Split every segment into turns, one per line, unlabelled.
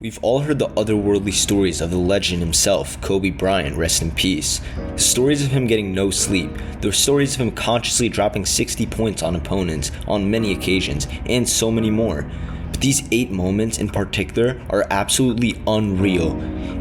We've all heard the otherworldly stories of the legend himself, Kobe Bryant, rest in peace. The stories of him getting no sleep, the stories of him consciously dropping 60 points on opponents on many occasions, and so many more. But these 8 moments in particular are absolutely unreal.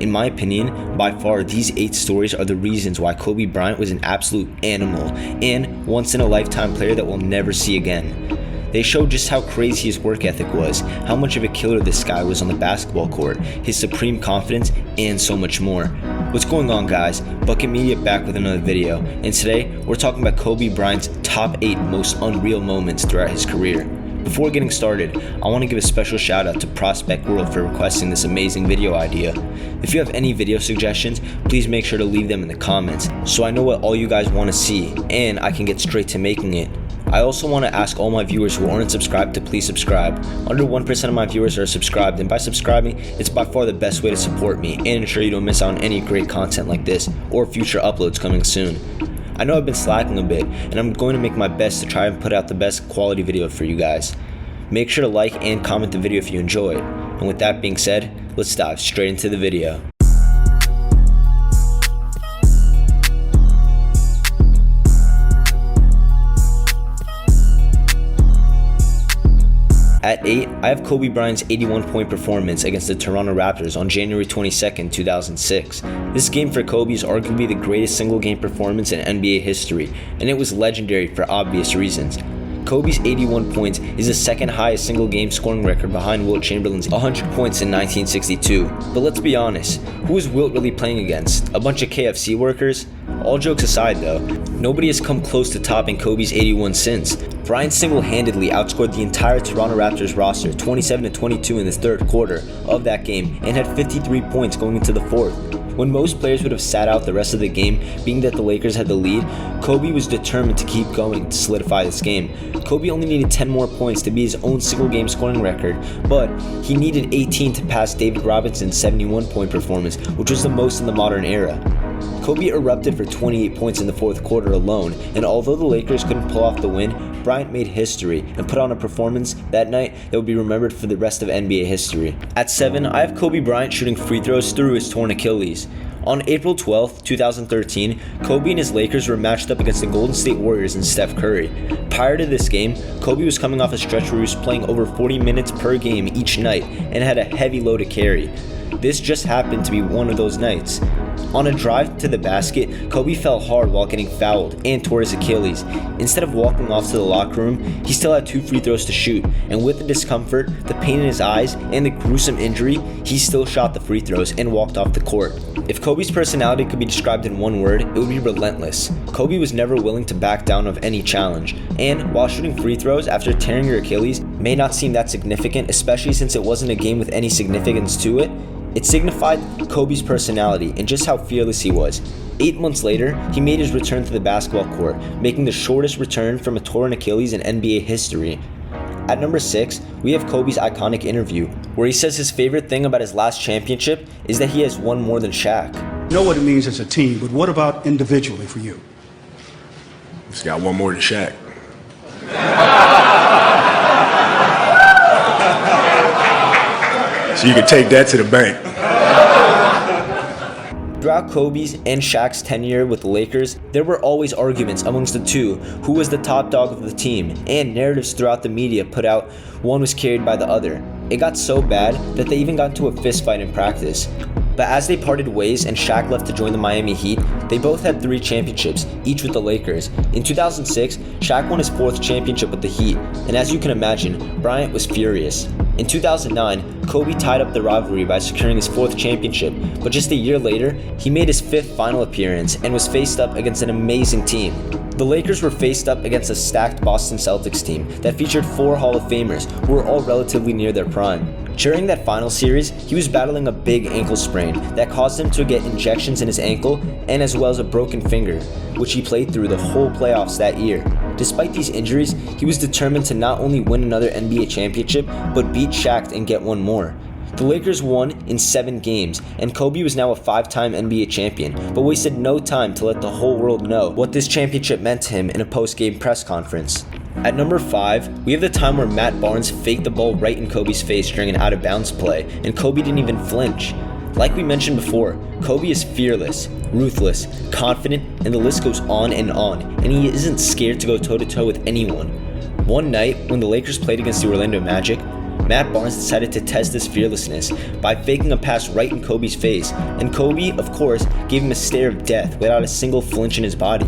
In my opinion, by far, these 8 stories are the reasons why Kobe Bryant was an absolute animal and once-in-a-lifetime player that we'll never see again. They show just how crazy his work ethic was, how much of a killer this guy was on the basketball court, his supreme confidence, and so much more. What's going on, guys? Bucket Media back with another video, and today we're talking about Kobe Bryant's top 8 most unreal moments throughout his career. Before getting started, I want to give a special shout out to Prospect World for requesting this amazing video idea. If you have any video suggestions, please make sure to leave them in the comments so I know what all you guys want to see and I can get straight to making it. I also want to ask all my viewers who aren't subscribed to please subscribe. Under 1% of my viewers are subscribed, and by subscribing, it's by far the best way to support me and ensure you don't miss out on any great content like this or future uploads coming soon. I know I've been slacking a bit, and I'm going to make my best to try and put out the best quality video for you guys. Make sure to like and comment the video if you enjoy it. And with that being said, let's dive straight into the video. At 8, I have Kobe Bryant's 81-point performance against the Toronto Raptors on January 22, 2006. This game for Kobe is arguably the greatest single-game performance in NBA history, and it was legendary for obvious reasons. Kobe's 81 points is the second highest single-game scoring record behind Wilt Chamberlain's 100 points in 1962. But let's be honest, who is Wilt really playing against? A bunch of KFC workers? All jokes aside though, nobody has come close to topping Kobe's 81 since. Bryant single-handedly outscored the entire Toronto Raptors roster 27-22 in the third quarter of that game and had 53 points going into the fourth. When most players would have sat out the rest of the game, being that the Lakers had the lead, Kobe was determined to keep going to solidify this game. Kobe only needed 10 more points to beat his own single-game scoring record, but he needed 18 to pass David Robinson's 71-point performance, which was the most in the modern era. Kobe erupted for 28 points in the fourth quarter alone, and although the Lakers couldn't pull off the win, Bryant made history and put on a performance that night that will be remembered for the rest of NBA history. At 7, I have Kobe Bryant shooting free throws through his torn Achilles. On April 12, 2013, Kobe and his Lakers were matched up against the Golden State Warriors and Steph Curry. Prior to this game, Kobe was coming off a stretch where he was playing over 40 minutes per game each night and had a heavy load to carry. This just happened to be one of those nights. On a drive to the basket, Kobe fell hard while getting fouled and tore his Achilles. Instead of walking off to the locker room, he still had 2 free throws to shoot, and with the discomfort, the pain in his eyes, and the gruesome injury, he still shot the free throws and walked off the court. If Kobe's personality could be described in one word, it would be relentless. Kobe was never willing to back down of any challenge, and while shooting free throws after tearing your Achilles may not seem that significant, especially since it wasn't a game with any significance to it, it signified Kobe's personality and just how fearless he was. 8 months later, he made his return to the basketball court, making the shortest return from a torn Achilles in NBA history. At number 6, we have Kobe's iconic interview, where he says his favorite thing about his last championship is that he has won more than Shaq.
You know what it means as a team, but what about individually for you?
Just got one more than Shaq. So you can take that to the bank.
Throughout Kobe's and Shaq's tenure with the Lakers, there were always arguments amongst the two who was the top dog of the team, and narratives throughout the media put out one was carried by the other. It got so bad that they even got into a fist fight in practice. But as they parted ways and Shaq left to join the Miami Heat, they both had 3 championships, each with the Lakers. In 2006, Shaq won his 4th championship with the Heat, and as you can imagine, Bryant was furious. In 2009, Kobe tied up the rivalry by securing his 4th championship, but just a year later, he made his 5th final appearance and was faced up against an amazing team. The Lakers were faced up against a stacked Boston Celtics team that featured 4 Hall of Famers who were all relatively near their prime. During that final series, he was battling a big ankle sprain that caused him to get injections in his ankle and as well as a broken finger, which he played through the whole playoffs that year. Despite these injuries, he was determined to not only win another NBA championship, but beat Shaq and get one more. The Lakers won in 7 games, and Kobe was now a 5-time NBA champion, but wasted no time to let the whole world know what this championship meant to him in a post-game press conference. At number 5, we have the time where Matt Barnes faked the ball right in Kobe's face during an out-of-bounds play, and Kobe didn't even flinch. Like we mentioned before, Kobe is fearless, ruthless, confident, and the list goes on, and he isn't scared to go toe-to-toe with anyone. One night, when the Lakers played against the Orlando Magic, Matt Barnes decided to test this fearlessness by faking a pass right in Kobe's face, and Kobe, of course, gave him a stare of death without a single flinch in his body.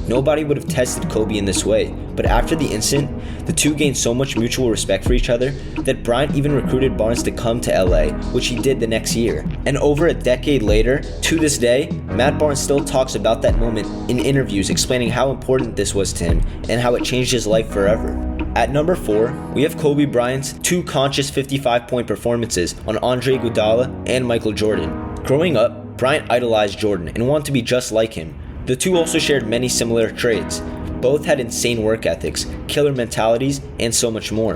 Nobody would have tested Kobe in this way, but after the incident, the two gained so much mutual respect for each other that Bryant even recruited Barnes to come to LA, which he did the next year. And over a decade later, to this day, Matt Barnes still talks about that moment in interviews, explaining how important this was to him and how it changed his life forever. At number 4, we have Kobe Bryant's 2 conscious 55-point performances on Andre Iguodala and Michael Jordan. Growing up, Bryant idolized Jordan and wanted to be just like him. The two also shared many similar traits. Both had insane work ethics, killer mentalities, and so much more.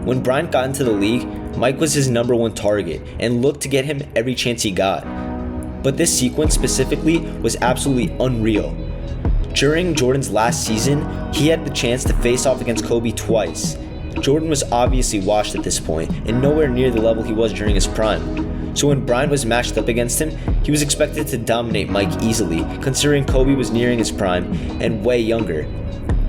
When Bryant got into the league, Mike was his number 1 target and looked to get him every chance he got. But this sequence specifically was absolutely unreal. During Jordan's last season, he had the chance to face off against Kobe twice. Jordan was obviously washed at this point and nowhere near the level he was during his prime. So when Bryant was matched up against him, he was expected to dominate Mike easily, considering Kobe was nearing his prime and way younger.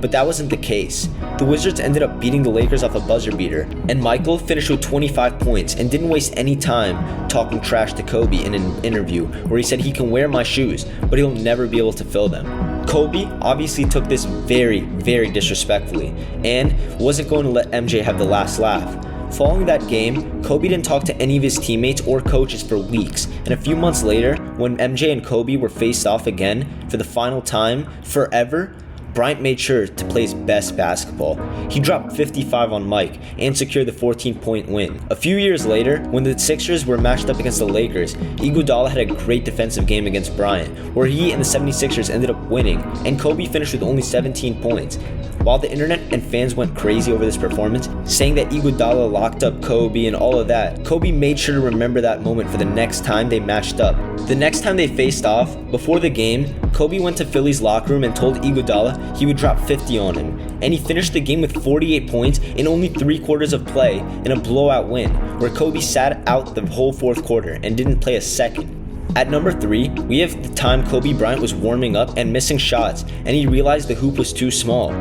But that wasn't the case. The Wizards ended up beating the Lakers off a buzzer beater, and Michael finished with 25 points and didn't waste any time talking trash to Kobe in an interview where he said he can wear my shoes, but he'll never be able to fill them. Kobe obviously took this very, very disrespectfully and wasn't going to let MJ have the last laugh. Following that game, Kobe didn't talk to any of his teammates or coaches for weeks, and a few months later, when MJ and Kobe were faced off again for the final time forever, Bryant made sure to play his best basketball. He dropped 55 on Mike and secured the 14-point win. A few years later, when the Sixers were matched up against the Lakers, Iguodala had a great defensive game against Bryant, where he and the 76ers ended up winning, and Kobe finished with only 17 points. While the internet and fans went crazy over this performance, saying that Iguodala locked up Kobe and all of that, Kobe made sure to remember that moment for the next time they matched up. The next time they faced off, before the game, Kobe went to Philly's locker room and told Iguodala he would drop 50 on him, and he finished the game with 48 points in only 3 quarters of play in a blowout win, where Kobe sat out the whole 4th quarter and didn't play a second. At number 3, we have the time Kobe Bryant was warming up and missing shots, and he realized the hoop was too small.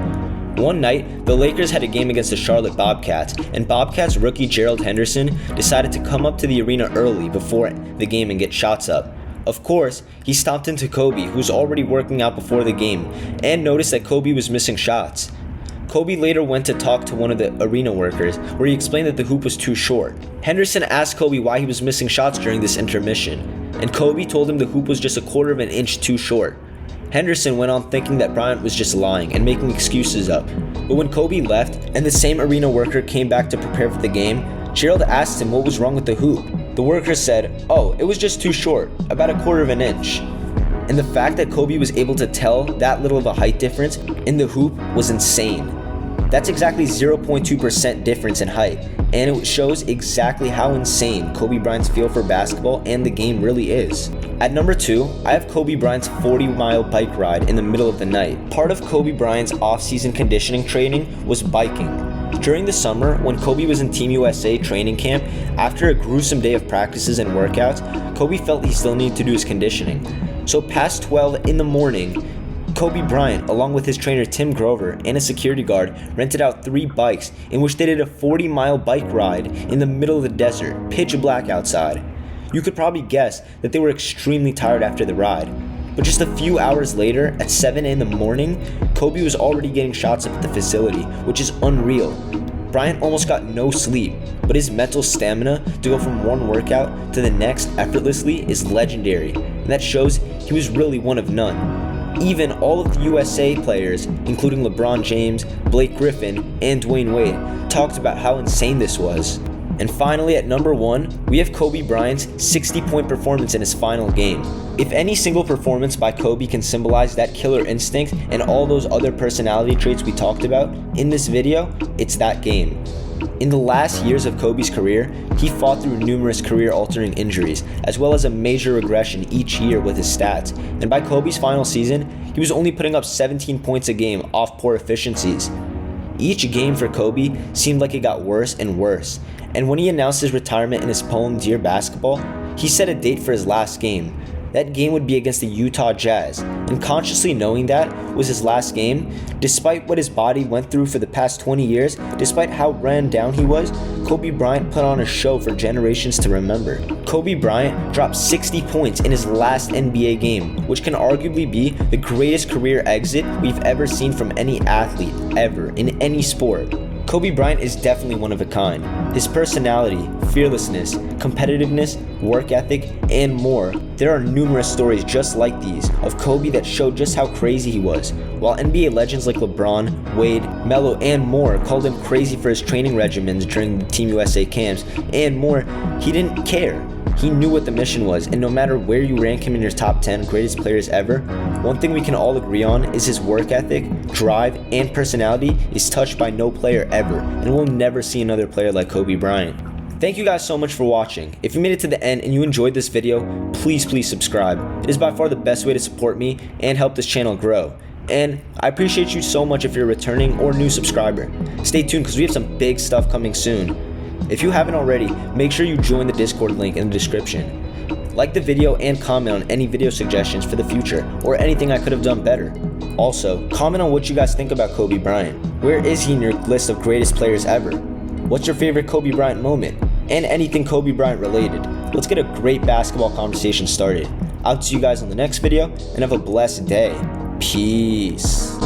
One night, the Lakers had a game against the Charlotte Bobcats, and Bobcats rookie Gerald Henderson decided to come up to the arena early before the game and get shots up. Of course, he stomped into Kobe, who was already working out before the game, and noticed that Kobe was missing shots. Kobe later went to talk to one of the arena workers, where he explained that the hoop was too short. Henderson asked Kobe why he was missing shots during this intermission, and Kobe told him the hoop was just a quarter of an inch too short. Henderson went on thinking that Bryant was just lying and making excuses up. But when Kobe left and the same arena worker came back to prepare for the game, Gerald asked him what was wrong with the hoop. The worker said, "Oh, it was just too short, about a quarter of an inch." And the fact that Kobe was able to tell that little of a height difference in the hoop was insane. That's exactly 0.2% difference in height, and it shows exactly how insane Kobe Bryant's feel for basketball and the game really is. At number 2, I have Kobe Bryant's 40-mile bike ride in the middle of the night. Part of Kobe Bryant's off-season conditioning training was biking. During the summer, when Kobe was in Team USA training camp, after a gruesome day of practices and workouts, Kobe felt he still needed to do his conditioning. So past 12 in the morning, Kobe Bryant, along with his trainer Tim Grover and a security guard, rented out 3 bikes in which they did a 40-mile bike ride in the middle of the desert, pitch black outside. You could probably guess that they were extremely tired after the ride. But just a few hours later, at 7 in the morning, Kobe was already getting shots up at the facility, which is unreal. Bryant almost got no sleep, but his mental stamina to go from one workout to the next effortlessly is legendary, and that shows he was really one of none. Even all of the USA players, including LeBron James, Blake Griffin, and Dwayne Wade, talked about how insane this was. And finally, at number 1, we have Kobe Bryant's 60-point performance in his final game. If any single performance by Kobe can symbolize that killer instinct and all those other personality traits we talked about in this video, it's that game. In the last years of Kobe's career, he fought through numerous career-altering injuries, as well as a major regression each year with his stats, and by Kobe's final season, he was only putting up 17 points a game off poor efficiencies. Each game for Kobe seemed like it got worse and worse, and when he announced his retirement in his poem Dear Basketball, he set a date for his last game. That game would be against the Utah Jazz, and consciously knowing that was his last game, despite what his body went through for the past 20 years, despite how ran down he was, Kobe Bryant put on a show for generations to remember. Kobe Bryant dropped 60 points in his last NBA game, which can arguably be the greatest career exit we've ever seen from any athlete ever in any sport. Kobe Bryant is definitely one of a kind. His personality, fearlessness, competitiveness, work ethic, and more. There are numerous stories just like these of Kobe that show just how crazy he was. While NBA legends like LeBron, Wade, Melo, and more called him crazy for his training regimens during the Team USA camps and more, he didn't care. He knew what the mission was, and no matter where you rank him in your top 10 greatest players ever, one thing we can all agree on is his work ethic, drive, and personality is touched by no player ever, and we'll never see another player like Kobe Bryant. Thank you guys so much for watching. If you made it to the end and you enjoyed this video, please subscribe. It is by far the best way to support me and help this channel grow. And I appreciate you so much if you're a returning or new subscriber. Stay tuned because we have some big stuff coming soon. If you haven't already, make sure you join the Discord link in the description. Like the video and comment on any video suggestions for the future or anything I could have done better. Also, comment on what you guys think about Kobe Bryant. Where is he in your list of greatest players ever? What's your favorite Kobe Bryant moment? And anything Kobe Bryant related. Let's get a great basketball conversation started. I'll see you guys on the next video and have a blessed day. Peace.